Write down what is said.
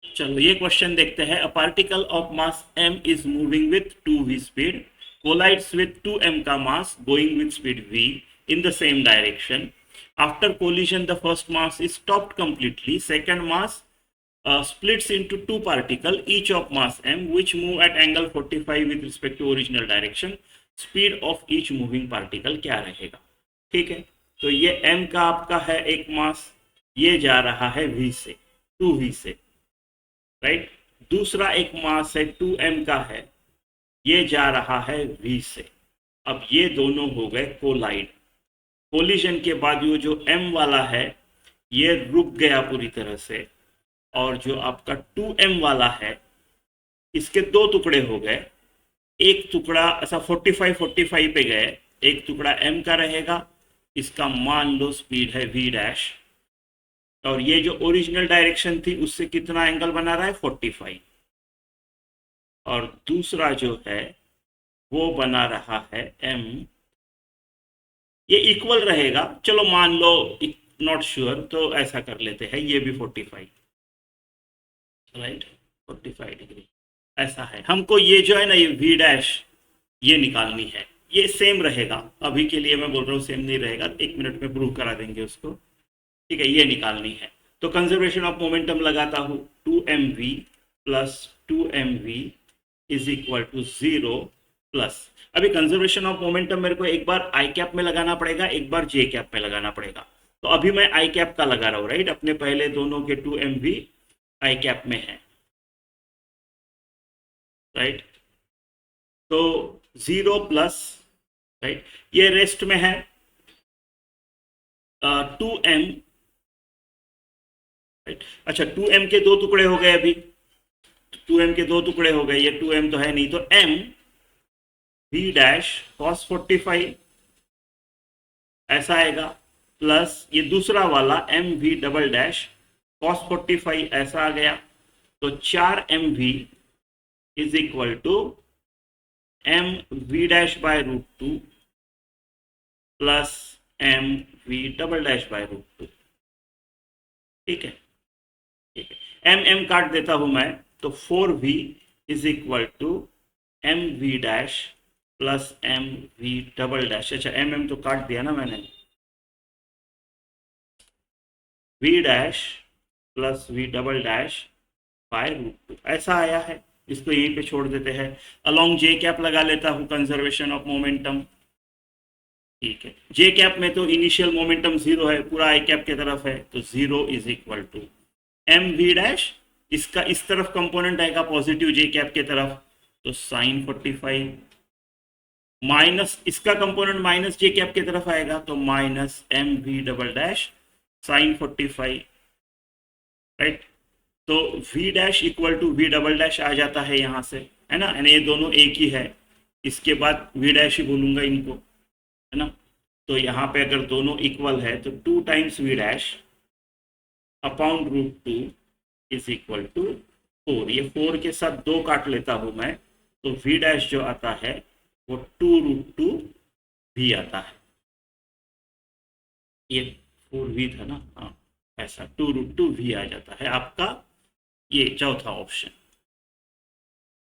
चलो ये क्वेश्चन देखते हैं। A particle of mass m is moving with 2v speed, collides with 2m का mass going with speed v in the same direction. After collision, the first mass is stopped completely. Second mass splits into two particles, each of mass m, which move at angle 45 with respect to original direction. Speed of each moving particle क्या रहेगा? ठीक है, तो ये m का आपका है एक मास, ये जा रहा है v से, 2v से, राइट। दूसरा एक मास है 2m का है, ये जा रहा है v से। अब ये दोनों हो गए कोलाइड। कोलिजन के बाद ये जो m वाला है ये रुक गया पूरी तरह से, और जो आपका 2m वाला है इसके दो टुकड़े हो गए। एक टुकड़ा ऐसा 45 पे गए, एक टुकड़ा m का रहेगा, इसका मान लो स्पीड है v डैश, और ये जो ओरिजिनल डायरेक्शन थी उससे कितना एंगल बना रहा है 45, और दूसरा जो है वो बना रहा है m। ये इक्वल रहेगा, चलो मान लो, नॉट श्योर, तो ऐसा कर लेते हैं, ये भी 45, राइट, 45 डिग्री ऐसा है। हमको ये जो है ना, ये v डैश ये निकालनी है। ये सेम रहेगा, अभी के लिए मैं बोल रहा हूँ सेम नहीं रहेगा, 1 मिनट में प्रूव करा देंगे उसको। ठीक है, ये निकालनी है। तो कंजर्वेशन ऑफ मोमेंटम लगाता हूँ, 2mv plus 2mv is equal to 0 plus, अभी कंजर्वेशन ऑफ मोमेंटम मेरे को एक बार आई कैप में लगाना पड़ेगा, एक बार जे कैप में लगाना पड़ेगा। तो अभी मैं आई कैप का लगा रहा हूँ, राइट, अपने पहले दोनों के 2mv आई कैप में है, राइट। तो 0 प्लस, राइट, ये रेस्ट में है 2m, राइट। अच्छा, 2m के दो टुकड़े हो गए, अभी 2m के दो टुकड़े हो गए, ये 2m तो है नहीं, तो m v डैश cos 45 ऐसा आएगा, प्लस ये दूसरा वाला m v double dash cos 45 ऐसा आ गया। तो 4mv is equal to m v dash by root 2 plus m v double dash by root 2। ठीक है, ठीक है, m काट देता हूं मैं, तो 4v is equal to m v dash plus m v double dash. अच्छा, m तो काट दिया ना मैंने, v dash plus v double dash by root 2 ऐसा आया है। इसको यहीं पे छोड़ देते हैं, अलोंग जे कैप लगा लेता हूं, कंजर्वेशन ऑफ मोमेंटम। ठीक है, जे कैप में तो इनिशियल मोमेंटम 0 है, पूरा आई कैप की तरफ है, तो 0 is equal to M V dash, इसका इस तरफ कंपोनेंट आएगा पॉजिटिव जे कैप की तरफ, तो साइन 45, माइनस इसका कंपोनेंट माइनस जे कैप की तरफ आएगा, तो minus M V double dash sine 45, right. तो v dash equal to v double dash आ जाता है यहाँ से, है ना, यानी ये दोनों एक ही है, इसके बाद v डैश ही बोलूंगा इनको, है ना। तो यहाँ पे अगर दोनों इक्वल है तो 2 times v dash upon root 2 is equal to 4। ये 4 के साथ 2 काट लेता हूँ मैं, तो v डैश जो आता है वो 2 रूट 2 v आता है। ये 4v था ना, हाँ, ऐसा 2 रूट 2 v आ जाता है आपका, ये चौथा ऑप्शन।